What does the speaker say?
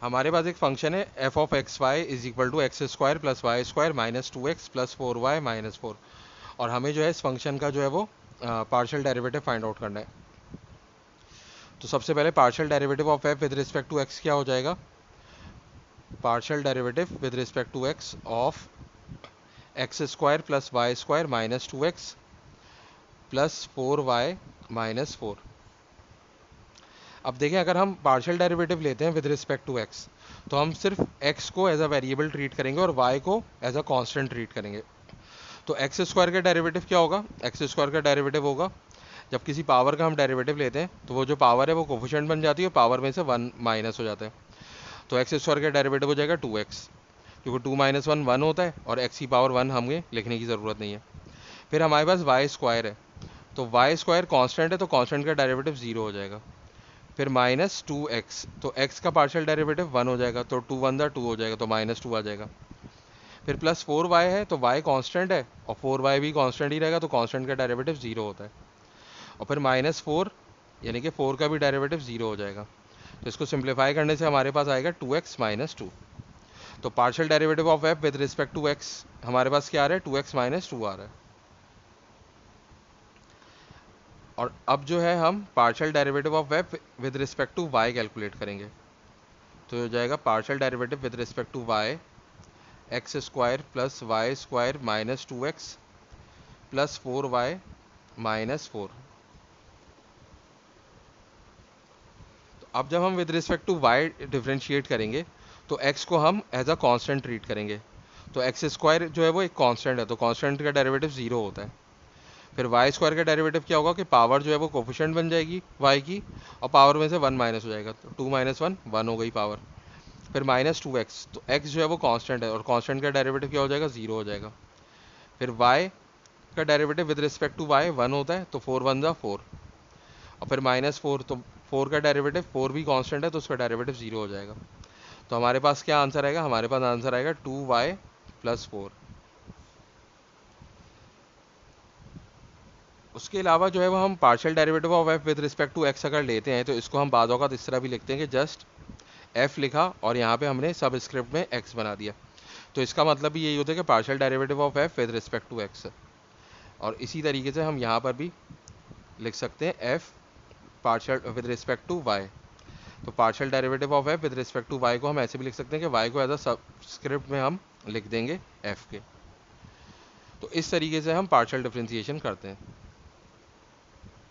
हमारे पास एक फंक्शन है f of x y is equal to x square plus y square minus 2x plus 4y minus 4, और हमें जो है इस फंक्शन का जो है वो पार्शियल डेरिवेटिव फाइंड आउट करना है। तो सबसे पहले partial derivative of f with respect to x क्या हो जाएगा, partial derivative with respect to x of x square plus y square minus 2x plus 4y minus 4। अब देखें, अगर हम पार्शियल डेरिवेटिव लेते हैं विद रिस्पेक्ट टू एक्स, तो हम सिर्फ x को एज अ वेरिएबल ट्रीट करेंगे और y को एज अ कांस्टेंट ट्रीट करेंगे। तो एक्स स्क्वायर का डेरिवेटिव क्या होगा, एक्स स्क्वायर का डेरिवेटिव होगा, जब किसी पावर का हम डेरिवेटिव लेते हैं तो वो जो पावर है वो कोफिशिएंट बन जाती है, पावर में से 1 माइनस हो जाता है। तो एक्स स्क्वायर का डेरिवेटिव हो जाएगा 2x, क्योंकि 2 माइनस 1 1 होता है और x की पावर 1 हमें लिखने की ज़रूरत नहीं है। फिर हमारे पास वाई स्क्वायर है, तो वाई स्क्वायर कॉन्स्टेंट है तो कॉन्स्टेंट का डेरिवेटिव 0 हो जाएगा। फिर माइनस 2x, तो x का पार्शियल डेरिवेटिव 1 हो जाएगा, तो 2 1 2 हो जाएगा, तो माइनस 2 आ जाएगा। फिर प्लस 4y है, तो y कांस्टेंट है और 4y भी कांस्टेंट ही रहेगा, तो कांस्टेंट का डेरिवेटिव 0 होता है। और फिर माइनस 4, यानी कि 4 का भी डेरिवेटिव 0 हो जाएगा। तो इसको सिंप्लीफाई करने से हमारे पास आएगा 2x माइनस 2। तो partial derivative of f with respect to x हमारे पास क्या आ रहा है, 2x माइनस 2 आ रहा है। और अब जो है हम partial derivative of f with respect to y calculate करेंगे। तो हो जाएगा partial derivative with respect to y x square plus y square minus 2x plus 4y minus 4। तो अब जब हम with respect to y differentiate करेंगे तो x को हम एज अ कांस्टेंट ट्रीट करेंगे। तो एक्स स्क्वायर जो है वो एक कांस्टेंट है, तो कांस्टेंट का डेरिवेटिव 0 होता है। फिर वाई स्क्वायर का डेरिवेटिव क्या होगा कि पावर जो है वो कोफिशिएंट बन जाएगी y की, और पावर में से 1 माइनस हो जाएगा, तो 2 माइनस 1 1 हो गई पावर। फिर माइनस 2x, तो x जो है वो कांस्टेंट है और कांस्टेंट का डेरिवेटिव क्या हो जाएगा, 0 हो जाएगा। फिर y का derivative with respect to y 1 होता है, तो 4 1 4। और फिर माइनस 4, तो 4 का डेरिवेटिव 4 भी कांस्टेंट है तो उसका डेरिवेटिव 0 हो जाएगा। तो हमारे पास क्या आंसर आएगा, हमारे पास आंसर आएगा 2y प्लस 4। उसके अलावा जो है वो हम partial derivative of f with respect to x अगर लेते हैं तो इसको हम बाद औक़ात इस तरह भी लिखते हैं कि जस्ट f लिखा और यहाँ पे हमने सब स्क्रिप्ट में x बना दिया। तो इसका मतलब भी यही होता है कि partial derivative of f with respect to x। और इसी तरीके से हम यहाँ पर भी लिख सकते हैं f partial with respect to y। तो partial derivative of f with respect to y को हम ऐसे भी लिख सकते हैं कि y को एज अ सबस्क्रिप्ट में हम लिख देंगे f के। तो इस तरीके से हम पार्शियल डिफरेंशिएशन करते हैं।